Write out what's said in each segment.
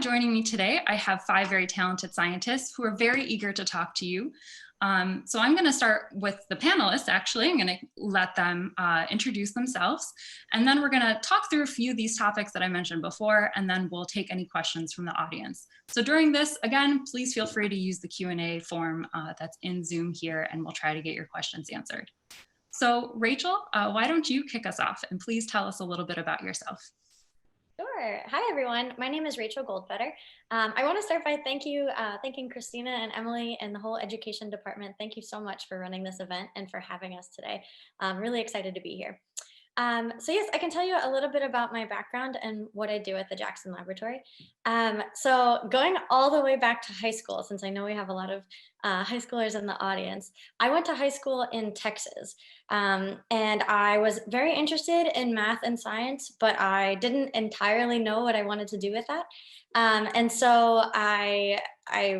Joining me today, I have 5 very talented scientists who are very eager to talk to you. So I'm going to start with the panelists, actually. I'm going to let them introduce themselves, and then we're going to talk through a few of these topics that I mentioned before, and then we'll take any questions from the audience. So during this, again, please feel free to use the Q&A form that's in Zoom here, and we'll try to get your questions answered. So Rachel, why don't you kick us off, and please tell us a little bit about yourself. Sure. Hi, everyone. My name is Rachel Goldbetter. I want to start by thanking Christina and Emily and the whole education department. Thank you so much for running this event and for having us today. I'm really excited to be here. So yes, I can tell you a little bit about my background and what I do at the Jackson Laboratory. So going all the way back to high school, since I know we have a lot of high schoolers in the audience, I went to high school in Texas. And I was very interested in math and science, but I didn't entirely know what I wanted to do with that. And so I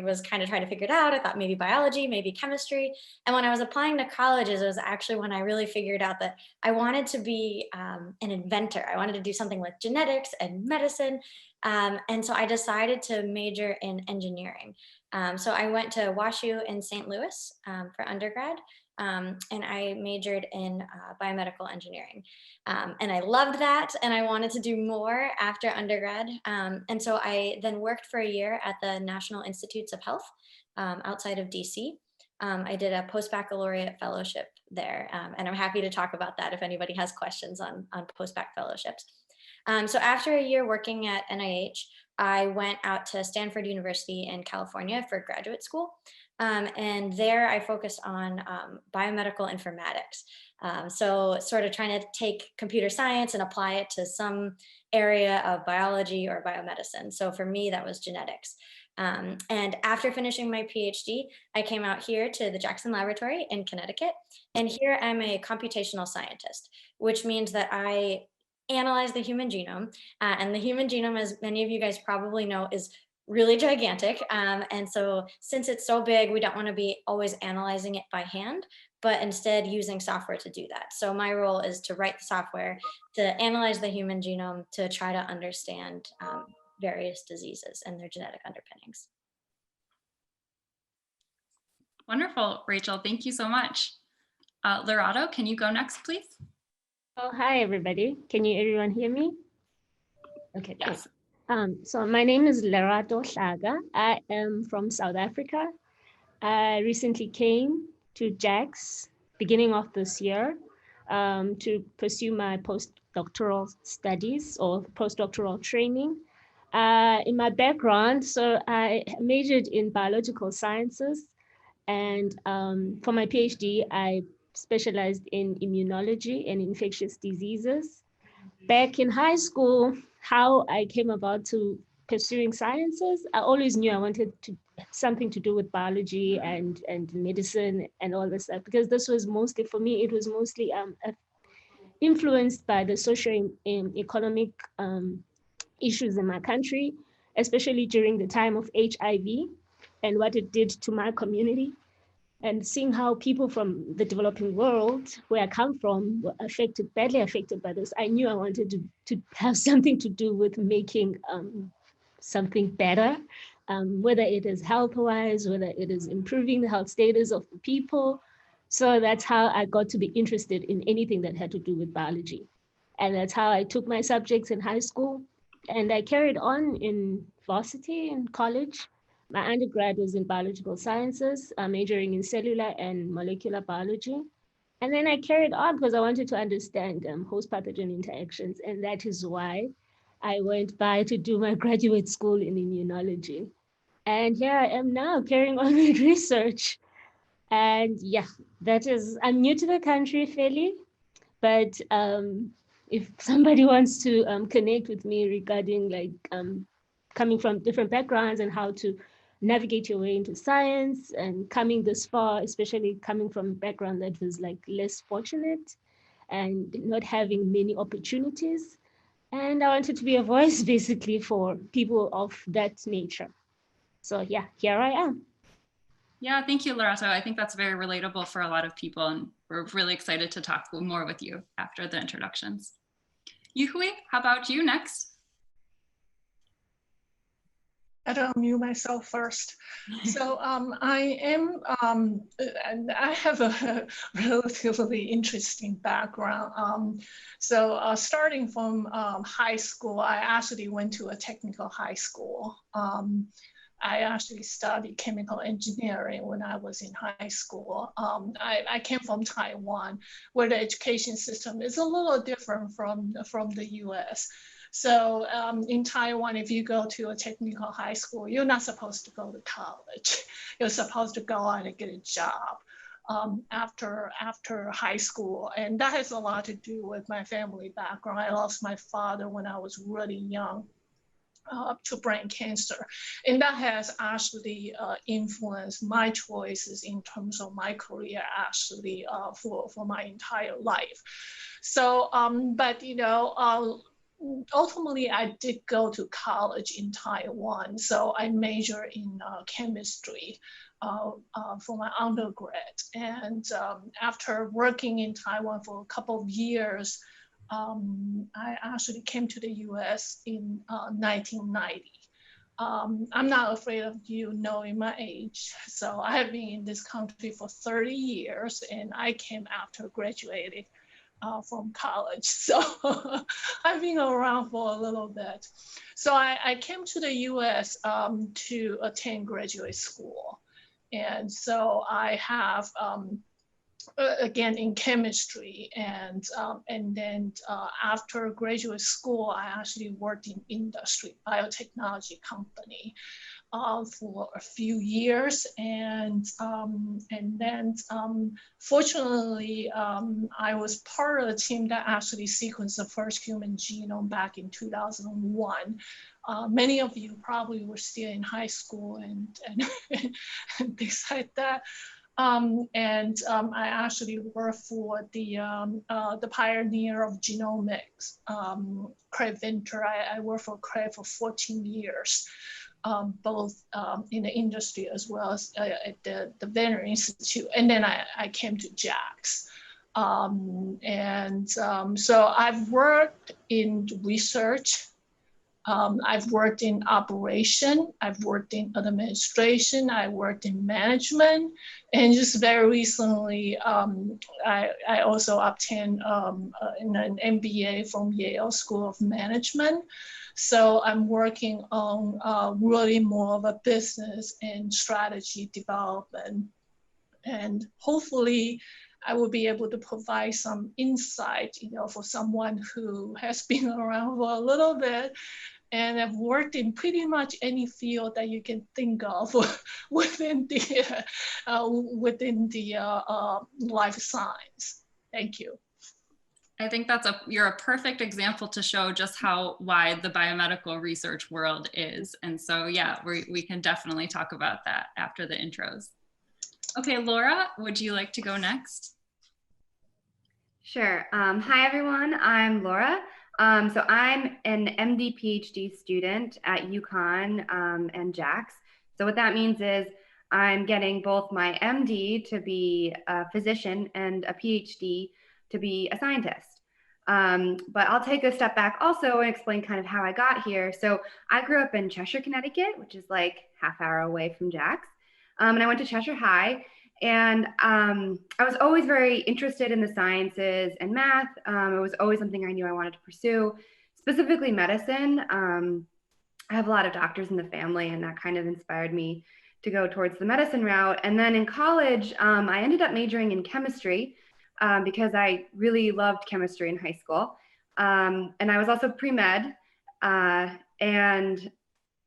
was kind of trying to figure it out. I thought maybe biology, maybe chemistry. And when I was applying to colleges, it was actually when I really figured out that I wanted to be an inventor. I wanted to do something with genetics and medicine. And so I decided to major in engineering. So I went to WashU in St. Louis for undergrad. And I majored in biomedical engineering. And I loved that, and I wanted to do more after undergrad. And so I then worked for a year at the National Institutes of Health outside of DC. I did a post-baccalaureate fellowship there, and I'm happy to talk about that if anybody has questions on post-bac fellowships. So after a year working at NIH, I went out to Stanford University in California for graduate school. And there I focused on biomedical informatics. So sort of trying to take computer science and apply it to some area of biology or biomedicine. So for me, that was genetics. And after finishing my PhD, I came out here to the Jackson Laboratory in Connecticut. And here I'm a computational scientist, which means that I analyze the human genome. And the human genome, as many of you guys probably know, is really gigantic. And so since it's so big, we don't want to be always analyzing it by hand, but instead using software to do that. So my role is to write the software to analyze the human genome to try to understand various diseases and their genetic underpinnings. Wonderful, Rachel. Thank you so much. Lorato, can you go next, please? Oh, hi, everybody. Can everyone hear me? Okay, yes. Cool. So my name is Lorato Saga. I am from South Africa. I recently came to JAX beginning of this year to pursue my postdoctoral studies or postdoctoral training. In my background, so I majored in biological sciences, and for my PhD, I specialized in immunology and infectious diseases. Back in high school, how I came about to pursuing sciences, I always knew I wanted to something to do with biology and medicine and all this stuff, because this was mostly, for me, it was mostly influenced by the social and economic issues in my country, especially during the time of HIV and what it did to my community. And seeing how people from the developing world, where I come from, were badly affected by this, I knew I wanted to have something to do with making something better, whether it is health-wise, whether it is improving the health status of the people. So that's how I got to be interested in anything that had to do with biology. And that's how I took my subjects in high school. And I carried on in varsity in college. My undergrad was in biological sciences, majoring in cellular and molecular biology. And then I carried on because I wanted to understand host pathogen interactions. And that is why I went by to do my graduate school in immunology. And here I am now carrying on with research. And yeah, I'm new to the country fairly, but if somebody wants to connect with me regarding like coming from different backgrounds and how to navigate your way into science and coming this far, especially coming from a background that was like less fortunate and not having many opportunities. And I wanted to be a voice basically for people of that nature. So yeah, here I am. Yeah, thank you, Lorato. I think that's very relatable for a lot of people, and we're really excited to talk more with you after the introductions. Yuhui, how about you next? I don't unmute myself first. So and I have a relatively interesting background. Starting from high school, I actually went to a technical high school. I actually studied chemical engineering when I was in high school. I came from Taiwan, where the education system is a little different from the US. So in Taiwan, if you go to a technical high school, you're not supposed to go to college. You're supposed to go out and get a job after high school. And that has a lot to do with my family background. I lost my father when I was really young to brain cancer. And that has actually influenced my choices in terms of my career actually for my entire life. So, but ultimately I did go to college in Taiwan. So I majored in chemistry for my undergrad. And after working in Taiwan for a couple of years, I actually came to the US in 1990. I'm not afraid of you knowing my age. So I have been in this country for 30 years and I came after graduating from college. So I've been around for a little bit. So I came to the US to attend graduate school. And so I have again in chemistry, and then after graduate school, I actually worked in industry, biotechnology company for a few years, and then fortunately I was part of the team that actually sequenced the first human genome back in 2001. Many of you probably were still in high school and and things like that. I actually work for the pioneer of genomics, Craig Venter. I worked for Craig for 14 years, both in the industry as well as at the Venner Institute. And then I came to JAX. So I've worked in research. I've worked in operation, I've worked in administration, I worked in management, and just very recently, I also obtained an MBA from Yale School of Management. So I'm working on really more of a business and strategy development. And hopefully, I will be able to provide some insight, for someone who has been around for a little bit and have worked in pretty much any field that you can think of within the life science. Thank you. I think you're a perfect example to show just how wide the biomedical research world is. And so, yeah, we can definitely talk about that after the intros. Okay, Laura, would you like to go next? Sure. Hi, everyone. I'm Laura. So I'm an MD PhD student at UConn and JAX. So what that means is I'm getting both my MD to be a physician and a PhD to be a scientist. But I'll take a step back also and explain kind of how I got here. So I grew up in Cheshire, Connecticut, which is like half-hour away from JAX. And I went to Cheshire High. And I was always very interested in the sciences and math. It was always something I knew I wanted to pursue, specifically medicine. I have a lot of doctors in the family, and that kind of inspired me to go towards the medicine route. And then in college, I ended up majoring in chemistry because I really loved chemistry in high school. And I was also pre-med. And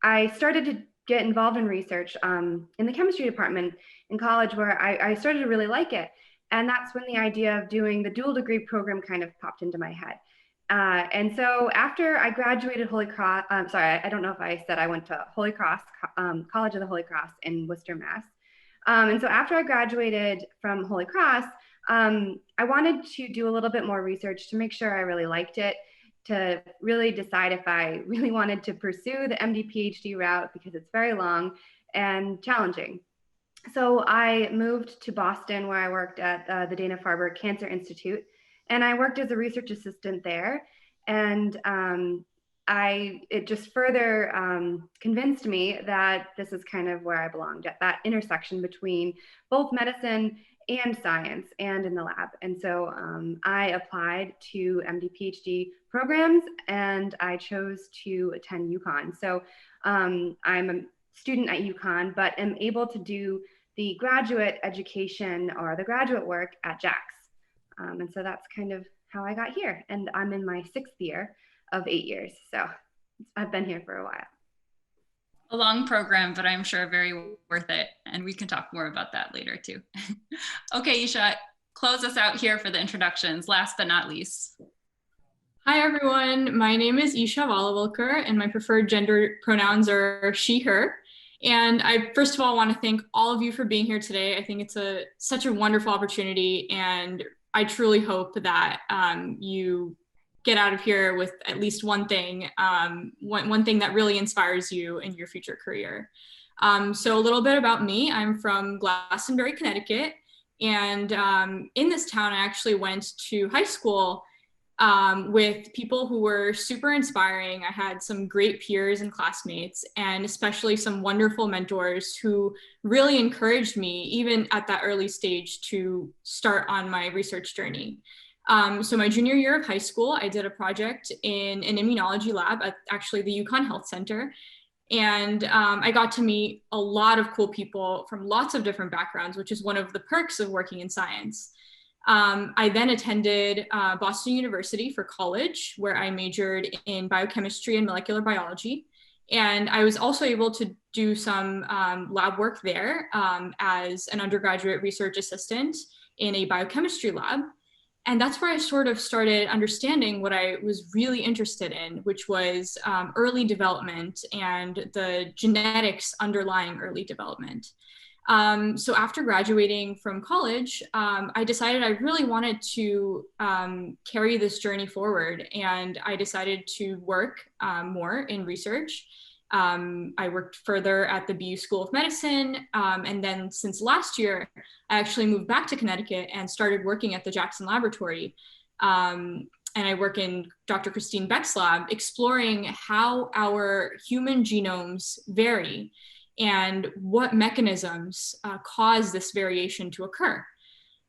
I started to get involved in research in the chemistry department in college, where I started to really like it. And that's when the idea of doing the dual degree program kind of popped into my head. And so after I graduated Holy Cross, I don't know if I said I went to Holy Cross, College of the Holy Cross in Worcester, Mass. And so after I graduated from Holy Cross, I wanted to do a little bit more research to make sure I really liked it, to really decide if I really wanted to pursue the MD PhD route, because it's very long and challenging. So I moved to Boston, where I worked at the Dana-Farber Cancer Institute, and I worked as a research assistant there. And it just further convinced me that this is kind of where I belonged, at that intersection between both medicine and science and in the lab. And so I applied to MD PhD programs, and I chose to attend UConn. So I'm a student at UConn, but am able to do the graduate education or the graduate work at JAX. And so that's kind of how I got here. And I'm in my 6th year of 8 years. So I've been here for a while. A long program, but I'm sure very worth it. And we can talk more about that later too. Okay, Isha, close us out here for the introductions, last but not least. Hi, everyone. My name is Isha Volle, and my preferred gender pronouns are she, her. And I first of all want to thank all of you for being here today. I think it's such a wonderful opportunity, and I truly hope that you get out of here with at least one thing, one thing that really inspires you in your future career. So a little bit about me. I'm from Glastonbury, Connecticut. And in this town, I actually went to high school with people who were super inspiring. I had some great peers and classmates, and especially some wonderful mentors who really encouraged me, even at that early stage, to start on my research journey. So my junior year of high school, I did a project in an immunology lab at actually the UConn Health Center. And I got to meet a lot of cool people from lots of different backgrounds, which is one of the perks of working in science. I then attended Boston University for college, where I majored in biochemistry and molecular biology. And I was also able to do some lab work there as an undergraduate research assistant in a biochemistry lab. And that's where I sort of started understanding what I was really interested in, which was early development and the genetics underlying early development. So after graduating from college, I decided I really wanted to carry this journey forward, and I decided to work more in research. I worked further at the BU School of Medicine, and then since last year, I actually moved back to Connecticut and started working at the Jackson Laboratory. And I work in Dr. Christine Beck's lab, exploring how our human genomes vary and what mechanisms cause this variation to occur.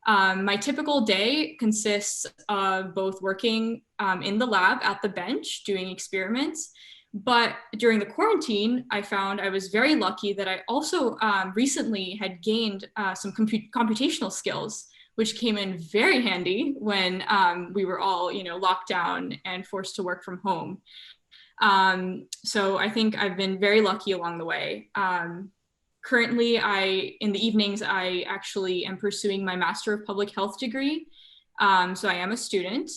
My typical day consists of both working in the lab at the bench, doing experiments, but during the quarantine, I found I was very lucky that I also recently had gained some computational skills, which came in very handy when we were all, locked down and forced to work from home. So I think I've been very lucky along the way. Currently, in the evenings, I actually am pursuing my Master of Public Health degree. So I am a student.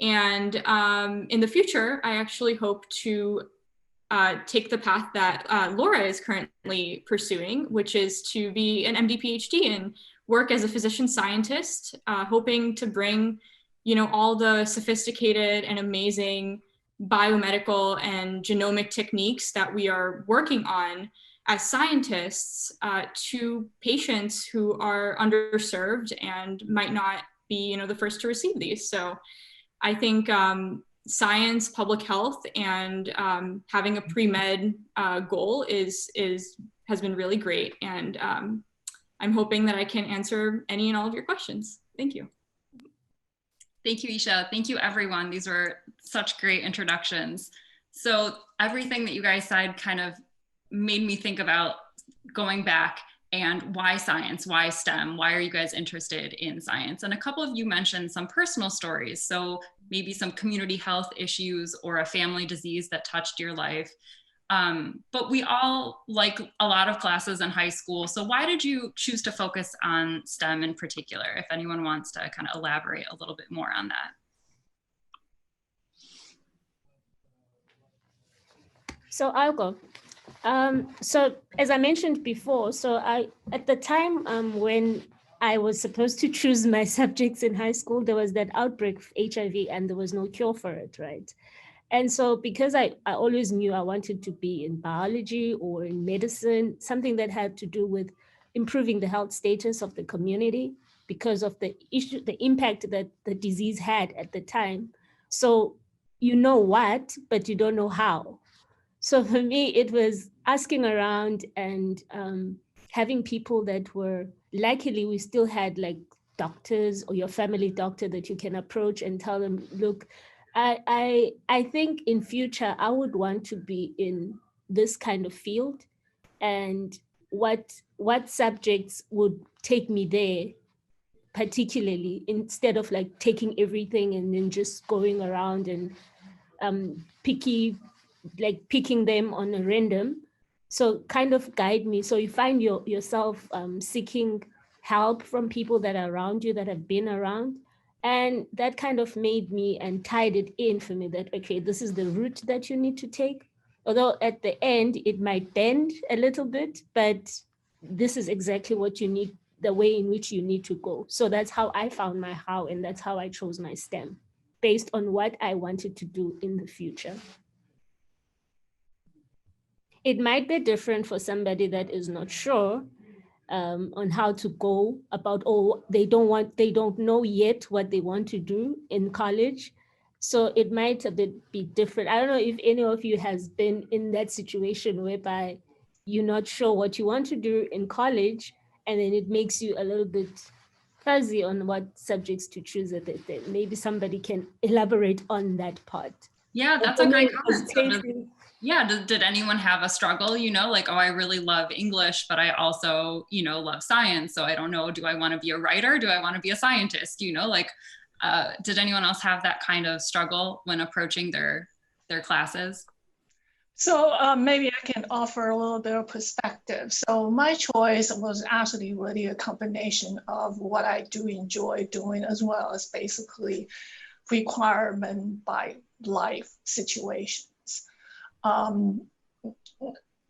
And in the future, I actually hope to take the path that Laura is currently pursuing, which is to be an MD PhD and work as a physician scientist, hoping to bring, all the sophisticated and amazing biomedical and genomic techniques that we are working on as scientists to patients who are underserved and might not be, the first to receive these. So I think science, public health, and having a pre-med goal has been really great. And I'm hoping that I can answer any and all of your questions. Thank you. Thank you, Isha. Thank you, everyone. These were such great introductions. So everything that you guys said kind of made me think about going back and why science, why STEM, why are you guys interested in science? And a couple of you mentioned some personal stories. So maybe some community health issues or a family disease that touched your life. But we all like a lot of classes in high school. So why did you choose to focus on STEM in particular? If anyone wants to kind of elaborate a little bit more on that. So I'll go. So as I mentioned before, at the time when I was supposed to choose my subjects in high school, there was that outbreak of HIV and there was no cure for it, right? And so because I always knew I wanted to be in biology or in medicine, something that had to do with improving the health status of the community because of the impact that the disease had at the time. So you know what, but you don't know how. So for me, it was asking around and having people that were, luckily we still had like doctors or your family doctor that you can approach and tell them, look, I think in future I would want to be in this kind of field, and what subjects would take me there particularly, instead of like taking everything and then just going around and picking them on a random. So kind of guide me. So you find yourself seeking help from people that are around you, that have been around. And that kind of made me and tied it in for me that, okay, this is the route that you need to take. Although at the end, it might bend a little bit, but this is exactly what you need, the way in which you need to go. So that's how I found my how, and that's how I chose my STEM, based on what I wanted to do in the future. It might be different for somebody that is not sure on how to go about, or they don't know yet what they want to do in college. So it might a bit be different. I don't know if any of you has been in that situation whereby you're not sure what you want to do in college, and then it makes you a little bit fuzzy on what subjects to choose at that time. Maybe somebody can elaborate on that part. Yeah, that's a great comment. So did anyone have a struggle, like, oh, I really love English, but I also, love science. So I don't know, do I want to be a writer? Do I want to be a scientist? Did anyone else have that kind of struggle when approaching their classes? So maybe I can offer a little bit of perspective. So my choice was actually really a combination of what I do enjoy doing, as well as basically requirement by life situations.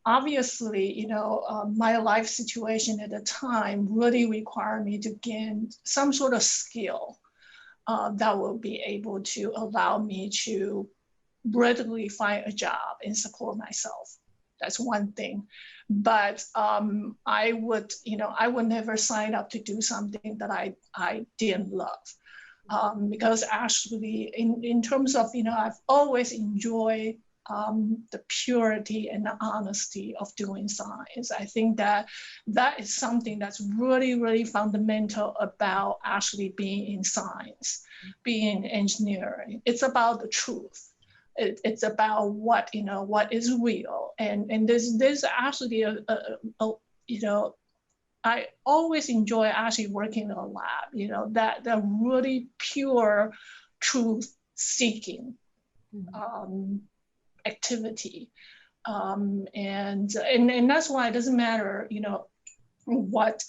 Obviously, my life situation at the time really required me to gain some sort of skill that will be able to allow me to readily find a job and support myself. That's one thing. But I would never sign up to do something that I didn't love. Because actually, in terms of, I've always enjoyed the purity and the honesty of doing science. I think that is something that's really, really fundamental about actually being in science, being in engineering. It's about the truth. It's about what is real. And there's actually I always enjoy actually working in a lab, that really pure truth seeking activity. And that's why it doesn't matter, what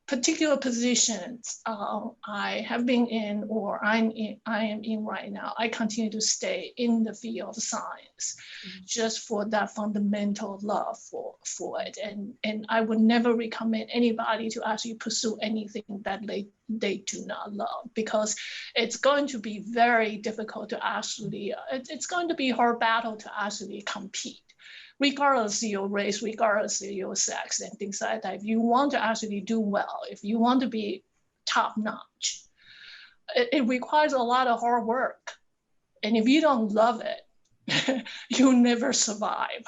particular positions I have been in or I am in right now. I continue to stay in the field of science, just for that fundamental love for it. And I would never recommend anybody to actually pursue anything that they do not love, because it's going to be very difficult to actually, it's going to be a hard battle to actually compete, regardless of your race, regardless of your sex and things like that. If you want to actually do well, if you want to be top notch, it requires a lot of hard work. And if you don't love it, you'll never survive.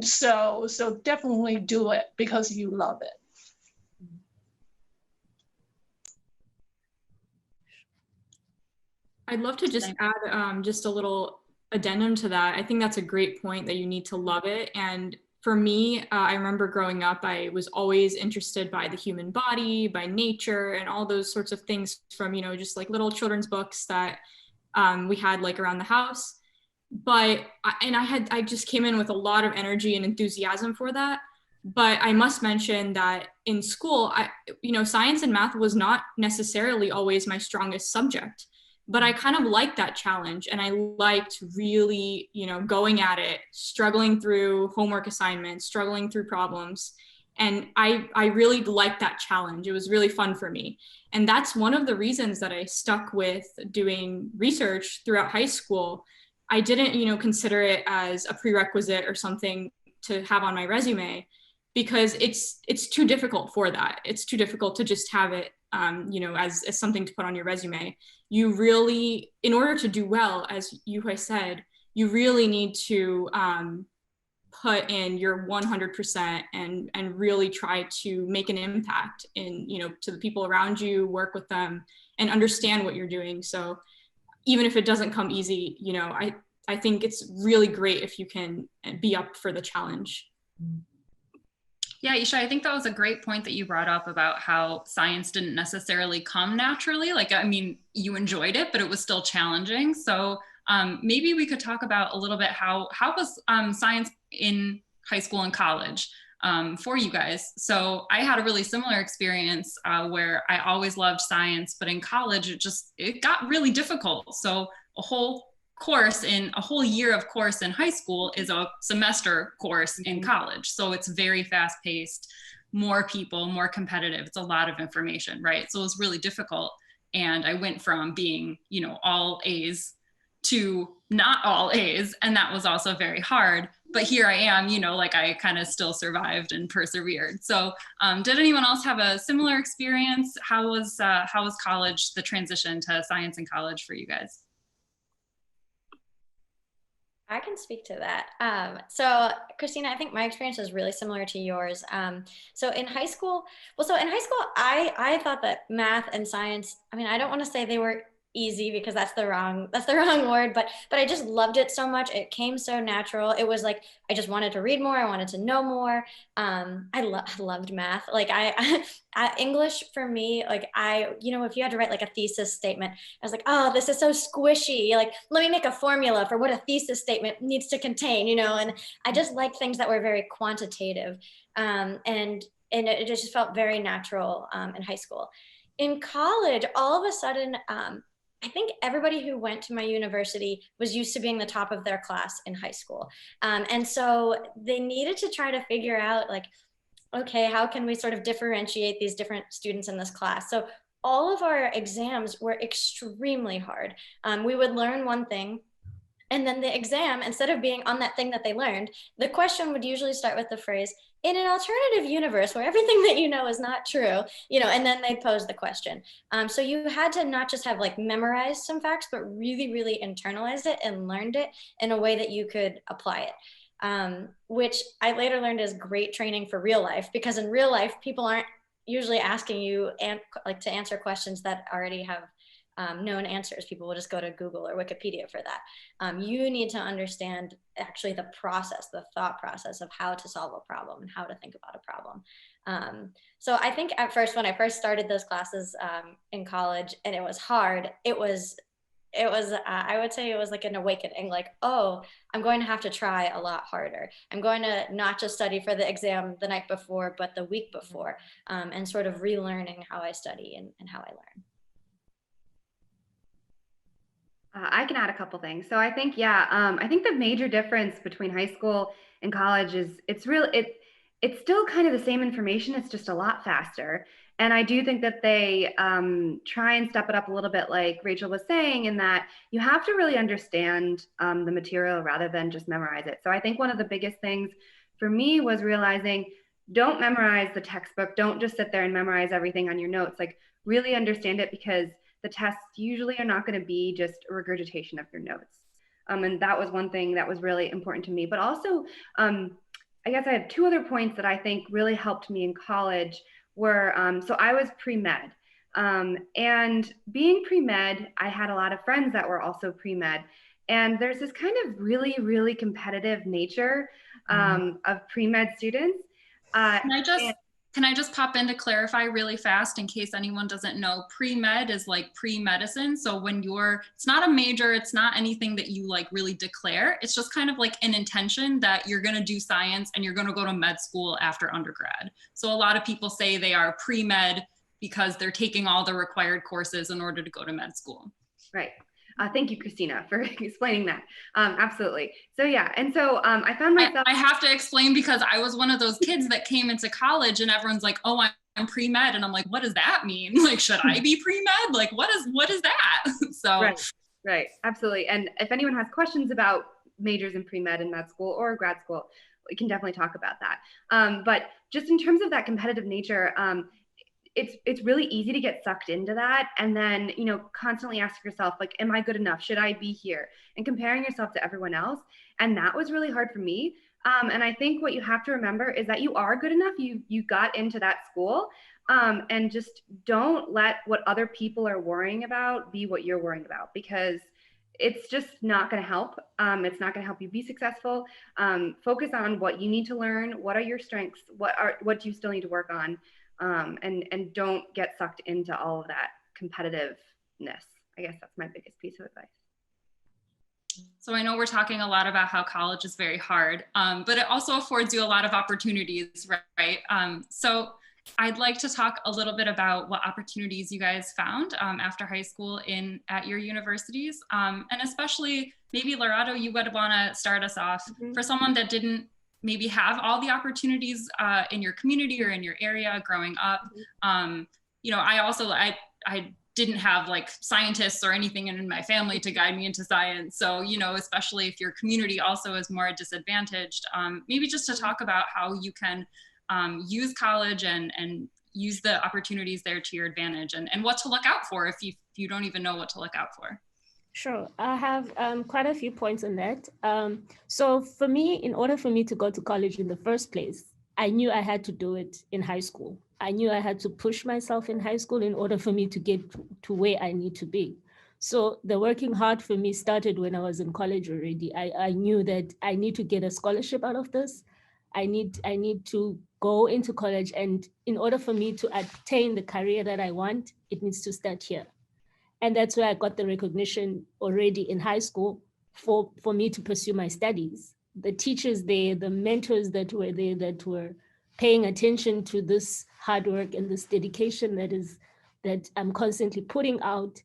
So definitely do it because you love it. I'd love to just add just a little addendum to that. I think that's a great point, that you need to love it. And for me, I remember growing up, I was always interested by the human body, by nature, and all those sorts of things from, just like little children's books that we had like around the house. But I just came in with a lot of energy and enthusiasm for that. But I must mention that in school, science and math was not necessarily always my strongest subject. But I kind of liked that challenge, and I liked really, going at it, struggling through homework assignments, struggling through problems. And I really liked that challenge. It was really fun for me. And that's one of the reasons that I stuck with doing research throughout high school. I didn't, consider it as a prerequisite or something to have on my resume. because it's too difficult for that. It's too difficult to just have it, you know, as something to put on your resume. You really, in order to do well, as Yuhai said, you really need to put in your 100% and really try to make an impact in, you know, to the people around you, work with them and understand what you're doing. So even if it doesn't come easy, you know, I think it's really great if you can be up for the challenge. Yeah, Isha, I think that was a great point that you brought up about how science didn't necessarily come naturally. Like, I mean, you enjoyed it, but it was still challenging. So maybe we could talk about a little bit how was science in high school and college for you guys. So I had a really similar experience where I always loved science, but in college, it got really difficult. So a whole year of course in high school is a semester course in college. So it's very fast paced, more people, more competitive. It's a lot of information, right? So it was really difficult. And I went from being, you know, all A's to not all A's. And that was also very hard. But here I am, you know, like I kind of still survived and persevered. So did anyone else have a similar experience? How was college, the transition to science in college for you guys? I can speak to that. So Christina, I think my experience is really similar to yours. So in high school, I thought that math and science, I mean, I don't want to say they were easy because that's the wrong word, but I just loved it so much. It came so natural. It was like, I just wanted to read more. I wanted to know more. I loved math. Like English for me, like you know, if you had to write like a thesis statement, I was like, oh, this is so squishy. Like, let me make a formula for what a thesis statement needs to contain, you know? And I just like things that were very quantitative. And it just felt very natural in high school. In college, all of a sudden, I think everybody who went to my university was used to being the top of their class in high school. And so they needed to try to figure out like, okay, how can we sort of differentiate these different students in this class? So all of our exams were extremely hard. We would learn one thing, and then the exam, instead of being on that thing that they learned, the question would usually start with the phrase, in an alternative universe where everything that you know is not true, you know, and then they pose the question. So you had to not just have like memorized some facts, but really, really internalized it and learned it in a way that you could apply it, which I later learned is great training for real life, because in real life, people aren't usually asking you to answer questions that already have known answers. People will just go to Google or Wikipedia for that. You need to understand actually the process, the thought process of how to solve a problem and how to think about a problem. So I think at first, when I first started those classes in college and it was hard, it was I would say it was like an awakening, like, oh, I'm going to have to try a lot harder. I'm going to not just study for the exam the night before, but the week before, and sort of relearning how I study and how I learn. I can add a couple things. So I think, I think the major difference between high school and college is it's still kind of the same information. It's just a lot faster. And I do think that they try and step it up a little bit, like Rachel was saying, in that you have to really understand the material rather than just memorize it. So I think one of the biggest things for me was realizing, don't memorize the textbook. Don't just sit there and memorize everything on your notes. Like, really understand it, because the tests usually are not going to be just a regurgitation of your notes. And that was one thing that was really important to me. But also, I guess I have two other points that I think really helped me in college were, so I was pre-med. And being pre-med, I had a lot of friends that were also pre-med. And there's this kind of really, really competitive nature of pre-med students. Can I just pop in to clarify really fast in case anyone doesn't know? Pre-med is like pre-medicine. So when it's not a major, it's not anything that you like really declare. It's just kind of like an intention that you're going to do science and you're going to go to med school after undergrad. So a lot of people say they are pre-med because they're taking all the required courses in order to go to med school. Right. Thank you, Christina, for explaining that. Absolutely. So yeah, and so I found myself. I have to explain because I was one of those kids that came into college and everyone's like, oh, I'm pre-med. And I'm like, what does that mean? Like, should I be pre-med? Like, what is that? So Right, absolutely. And if anyone has questions about majors in pre-med in med school or grad school, we can definitely talk about that. But just in terms of that competitive nature, it's really easy to get sucked into that, and then, you know, constantly ask yourself, like, am I good enough? Should I be here? And comparing yourself to everyone else. And that was really hard for me. And I think what you have to remember is that you are good enough. You got into that school, and just don't let what other people are worrying about be what you're worrying about, because it's just not going to help. It's not going to help you be successful. Focus on what you need to learn. What are your strengths? What do you still need to work on? And don't get sucked into all of that competitiveness. I guess that's my biggest piece of advice. So I know we're talking a lot about how college is very hard, but it also affords you a lot of opportunities, right? So I'd like to talk a little bit about what opportunities you guys found after high school at your universities, and especially maybe Lorato, you would want to start us off for someone that didn't maybe have all the opportunities in your community or in your area growing up. You know, I didn't have like scientists or anything in my family to guide me into science. So, you know, especially if your community also is more disadvantaged, maybe just to talk about how you can use college and use the opportunities there to your advantage, and what to look out for if you don't even know what to look out for. Sure, I have quite a few points on that. So for me, in order for me to go to college in the first place, I knew I had to do it in high school. I knew I had to push myself in high school in order for me to get to where I need to be. So the working hard for me started when I was in college already. I knew that I need to get a scholarship out of this. I need to go into college, and in order for me to attain the career that I want, it needs to start here. And that's where I got the recognition already in high school for me to pursue my studies. The teachers there, the mentors that were there that were paying attention to this hard work and this dedication that I'm constantly putting out,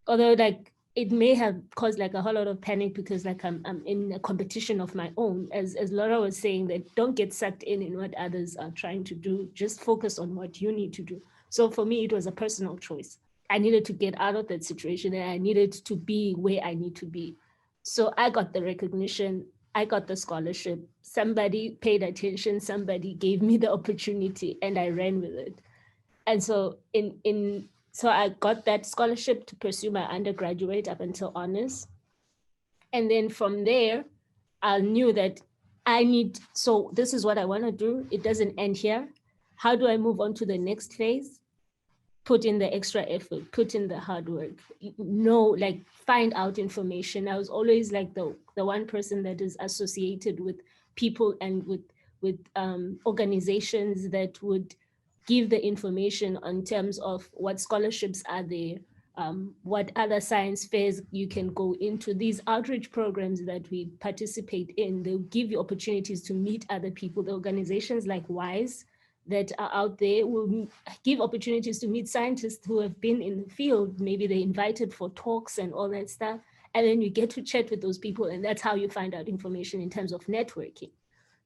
although like it may have caused like a whole lot of panic because like I'm in a competition of my own, as Laura was saying, that don't get sucked in what others are trying to do, just focus on what you need to do. So for me, it was a personal choice. I needed to get out of that situation and I needed to be where I need to be. So I got the recognition, I got the scholarship, somebody paid attention, somebody gave me the opportunity and I ran with it. And so so I got that scholarship to pursue my undergraduate up until honors. And then from there, I knew that so this is what I want to do. It doesn't end here. How do I move on to the next phase? Put in the extra effort, put in the hard work, find out information. I was always like the one person that is associated with people and with organizations that would give the information on terms of what scholarships are there, what other science fairs you can go into. These outreach programs that we participate in, they'll give you opportunities to meet other people. The organizations like WISE that are out there will give opportunities to meet scientists who have been in the field. Maybe they're invited for talks and all that stuff. And then you get to chat with those people, and that's how you find out information in terms of networking.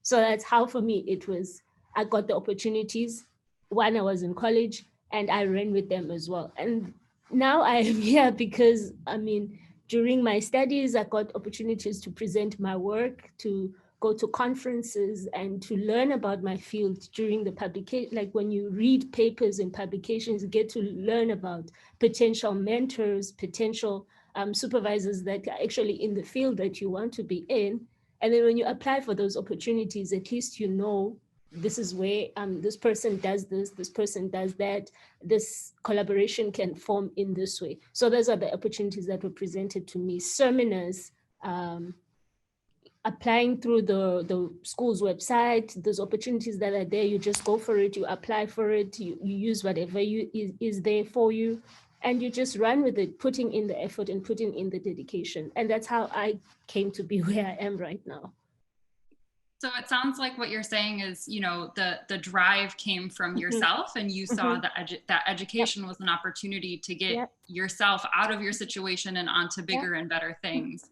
So that's how, for me, it was, I got the opportunities when I was in college and I ran with them as well. And now I am here because, I mean, during my studies, I got opportunities to present my work, to go to conferences and to learn about my field during the publication. Like when you read papers and publications, you get to learn about potential mentors, potential supervisors that are actually in the field that you want to be in. And then when you apply for those opportunities, at least you know this is where this person does this person does that, this collaboration can form in this way. So those are the opportunities that were presented to me. Seminars, applying through the school's website, those opportunities that are there, you just go for it, you apply for it, you use whatever is there for you, and you just run with it, putting in the effort and putting in the dedication. And that's how I came to be where I am right now. So it sounds like what you're saying is, you know, the drive came from yourself, and you saw that education was an opportunity to get yourself out of your situation and onto bigger and better things.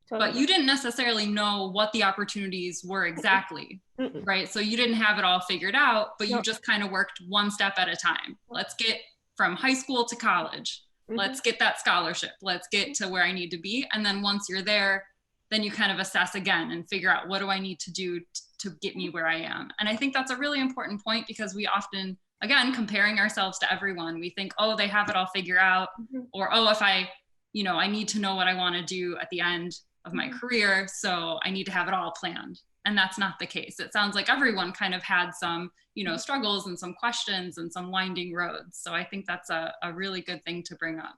Totally. But you didn't necessarily know what the opportunities were exactly, right? So you didn't have it all figured out, but you just kind of worked one step at a time. Let's get from high school to college. Let's get that scholarship. Let's get to where I need to be. And then once you're there, then you kind of assess again and figure out, what do I need to do to get me where I am? And I think that's a really important point, because we often, again, comparing ourselves to everyone, we think, oh, they have it all figured out, or, oh, if I need to know what I want to do at the end of my career, so I need to have it all planned. And that's not the case. It sounds like everyone kind of had some, struggles and some questions and some winding roads. So I think that's a really good thing to bring up.